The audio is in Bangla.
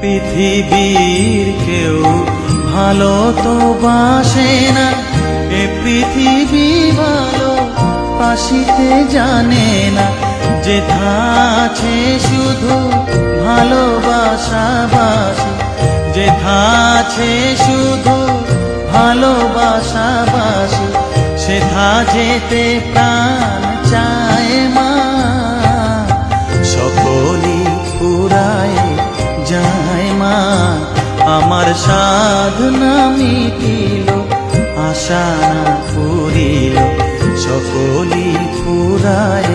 পৃথিবীর কেউ ভালো তো বাসে না, এ পৃথিবী ভালো বাসিতে জানে না। যেথা আছে শুধু ভালোবাসাবাসি, যেথা আছে শুধু ভালোবাসাবাসি, সেথা যেতে প্রাণ চায় মা। সকলই ফুরায় যায় মা, আমার সাধনা মিটিল, আশা না পুরিল। সকলই ফুরায়